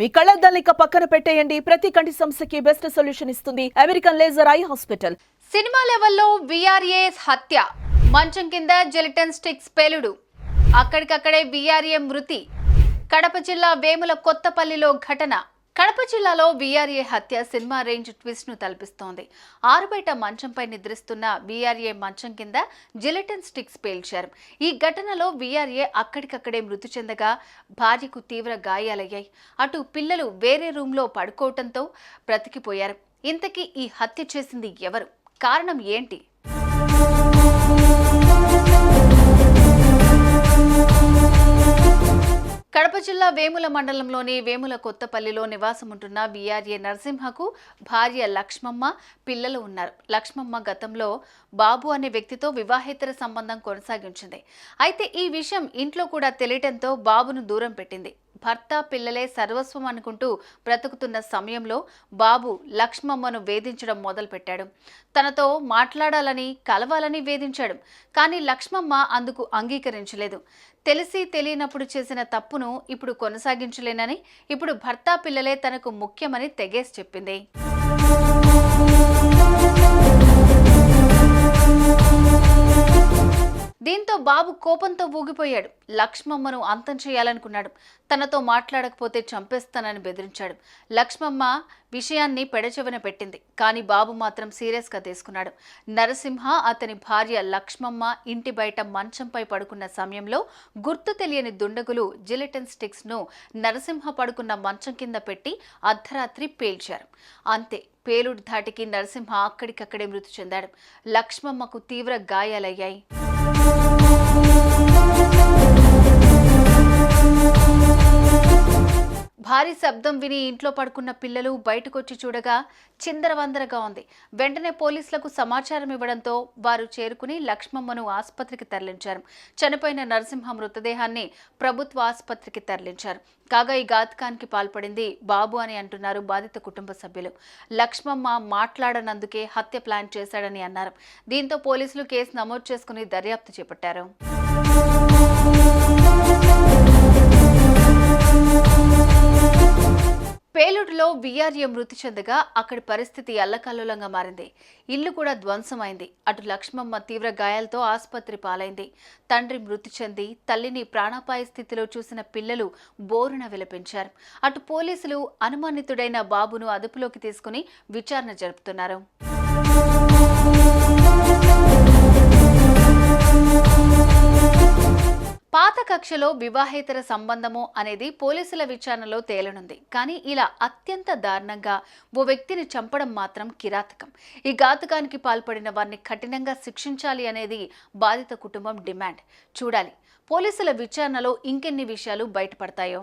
మీ కళ్ళద్దాలిక పక్కన పెట్టేయండి. ప్రతి కంటి సమస్యకి బెస్ట్ సొల్యూషన్ ఇస్తుంది American laser eye hospital. Cinema లెవెల్లో విఆర్ఏ హత్య, మంచం కింద జెలటిన్ స్టిక్స్ పేలుడు, అక్కడికక్కడే విఆర్ఏ మృతి. కడప జిల్లా వేముల కొత్తపల్లిలో ఘటన. కడప జిల్లాలో విఆర్ఏ హత్య సినిమా రేంజ్ ట్విస్ట్ ను తలపిస్తోంది. ఆరుబయట మంచంపై నిద్రిస్తున్న విఆర్ఏ మంచం కింద జెలటిన్ స్టిక్స్ పేల్చారు. ఈ ఘటనలో విఆర్ఏ అక్కడికక్కడే మృతి చెందగా భార్యకు తీవ్ర గాయాలయ్యాయి. అటు పిల్లలు వేరే రూమ్లో పడుకోవటంతో బ్రతికిపోయారు. ఇంతకీ ఈ హత్య చేసింది ఎవరు? కారణం ఏంటి? కడప జిల్లా వేముల మండలంలోని వేముల కొత్తపల్లిలో నివాసముంటున్న విఆర్ఏ నరసింహకు భార్య లక్ష్మమ్మ, పిల్లలు ఉన్నారు. లక్ష్మమ్మ గతంలో బాబు అనే వ్యక్తితో వివాహేతర సంబంధం కొనసాగించింది. అయితే ఈ విషయం ఇంట్లో కూడా తెలియటంతో బాబును దూరం పెట్టింది. భర్త, పిల్లలే సర్వస్వం అనుకుంటూ బ్రతుకుతున్న సమయంలో బాబు లక్ష్మమ్మను వేధించడం మొదలుపెట్టాడు. తనతో మాట్లాడాలని, కలవాలని వేధించాడు. కానీ లక్ష్మమ్మ అందుకు అంగీకరించలేదు. తెలిసి తెలియనప్పుడు చేసిన తప్పును ఇప్పుడు కొనసాగించలేనని, ఇప్పుడు భర్త, పిల్లలే తనకు ముఖ్యమని తెగేసి చెప్పింది. దీంతో బాబు కోపంతో ఊగిపోయాడు. లక్ష్మమ్మను అంతం చేయాలనుకున్నాడు. తనతో మాట్లాడకపోతే చంపేస్తానని బెదిరించాడు. లక్ష్మమ్మ విషయాన్ని పెడచెవిన పెట్టింది. కానీ బాబు మాత్రం సీరియస్గా తీసుకున్నాడు. నరసింహ, అతని భార్య లక్ష్మమ్మ ఇంటి బయట మంచంపై పడుకున్న సమయంలో గుర్తు తెలియని దుండగులు జెలటిన్ స్టిక్స్ ను నరసింహ పడుకున్న మంచం కింద పెట్టి అర్ధరాత్రి పేల్చారు. అంతే, పేలుడు ధాటికి నరసింహ అక్కడికక్కడే మృతి చెందాడు. లక్ష్మమ్మకు తీవ్ర గాయాలయ్యాయి. భారీ శబ్దం విని ఇంట్లో పడుకున్న పిల్లలు బయటకొచ్చి చూడగా చిందరవందరగా ఉంది. వెంటనే పోలీసులకు సమాచారం ఇవ్వడంతో వారు చేరుకుని లక్ష్మమ్మను ఆసుపత్రికి తరలించారు. చనిపోయిన నరసింహ మృతదేహాన్ని ప్రభుత్వ ఆసుపత్రికి తరలించారు. కాగా ఈ ఘాతుకానికి పాల్పడింది బాబు అని అంటున్నారు బాధిత కుటుంబ సభ్యులు. లక్ష్మమ్మ మాట్లాడనందుకే హత్య ప్లాన్ చేశాడని అన్నారు. దీంతో పోలీసులు కేసు నమోదు చేసుకుని దర్యాప్తు చేపట్టారు. పేలుడులో విఆర్ఏ మృతి చెందగా అక్కడి పరిస్థితి అల్లకల్లోలంగా మారింది. ఇల్లు కూడా ధ్వంసమైంది. అటు లక్ష్మమ్మ తీవ్ర గాయాలతో ఆసుపత్రి పాలైంది. తండ్రి మృతి చెంది తల్లిని ప్రాణాపాయ స్థితిలో చూసిన పిల్లలు బోరున విలపించారు. అటు పోలీసులు అనుమానితుడైన బాబును అదుపులోకి తీసుకుని విచారణ జరుపుతున్నారు. పాత కక్షలో వివాహేతర సంబంధము అనేది పోలీసుల విచారణలో తేలనుంది. కానీ ఇలా అత్యంత దారుణంగా ఓ వ్యక్తిని చంపడం మాత్రం కిరాతకం. ఈ ఘాతుకానికి పాల్పడిన వారిని కఠినంగా శిక్షించాలి అనేది బాధిత కుటుంబం డిమాండ్. చూడాలి పోలీసుల విచారణలో ఇంకెన్ని విషయాలు బయటపడతాయో.